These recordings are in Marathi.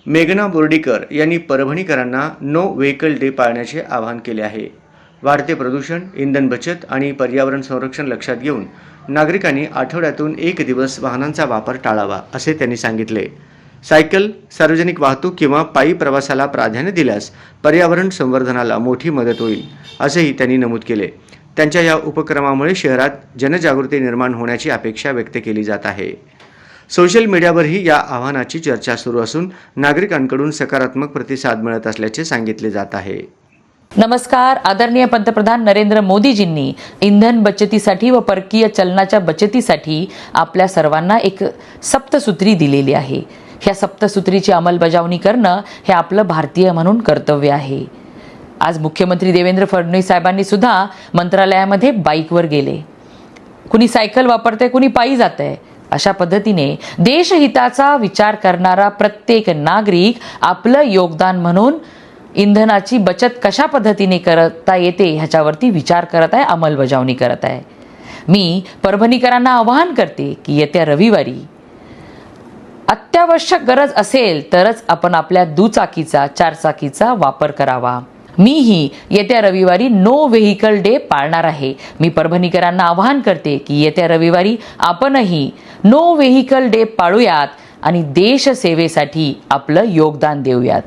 मेघना बोर्डीकर यांनी परभणीकरांना नो व्हेकल डे पाळण्याचे आवाहन केले आहे. वाढते प्रदूषण, इंधन बचत आणि पर्यावरण संरक्षण लक्षात घेऊन नागरिकांनी आठवड्यातून एक दिवस वाहनांचा वापर टाळावा असे त्यांनी सांगितले. सायकल, सार्वजनिक वाहतूक किंवा पायी प्रवासाला प्राधान्य दिल्यास पर्यावरण संवर्धनाला मोठी मदत होईल असेही त्यांनी नमूद केले. त्यांच्या या उपक्रमामुळे शहरात जनजागृती निर्माण होण्याची अपेक्षा व्यक्त केली जात आहे. सोशल मीडियावरही या आव्हानाची चर्चा सुरू असून नागरिकांकडून सकारात्मक प्रतिसाद मिळत असल्याचे सांगितले जात आहे. नमस्कार. आदरणीय पंतप्रधान नरेंद्र मोदीजींनी इंधन बचतीसाठी व परकीय चलनाच्या बचतीसाठी आपल्या सर्वांना एक सप्तसूत्री दिलेली आहे. ह्या सप्तसूत्रीची अंमलबजावणी करणं हे आपलं भारतीय म्हणून कर्तव्य आहे. आज मुख्यमंत्री देवेंद्र फडणवीस साहेबांनी सुद्धा मंत्रालयामध्ये बाईकवर गेले. कुणी सायकल वापरते, कुणी पायी जाते. अशा पद्धतीने देशहिताचा विचार करणारा प्रत्येक नागरिक आपलं योगदान म्हणून इंधनाची बचत कशा पद्धतीने करता येते ह्याच्यावरती विचार करत आहे, अंमलबजावणी करत आहे. मी परभणीकरांना आवाहन करते की येत्या रविवारी अत्यावश्यक गरज असेल तरच आपण आपल्या दुचाकीचा, चारचाकीचा वापर करावा. मीही येत्या रविवारी नो व्हेकल डे पाळणार आहे. मी परभणीकरांना आवाहन करते की येत्या रविवारी आपणही नो व्हेकल डे पाळूयात आणि देशसेवेसाठी आपलं योगदान देऊयात.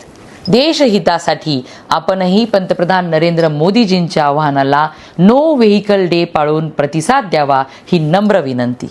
देशहितासाठी आपणही पंतप्रधान नरेंद्र मोदीजींच्या आवाहनाला नो व्हेकल डे पाळून प्रतिसाद द्यावा ही नम्र विनंती.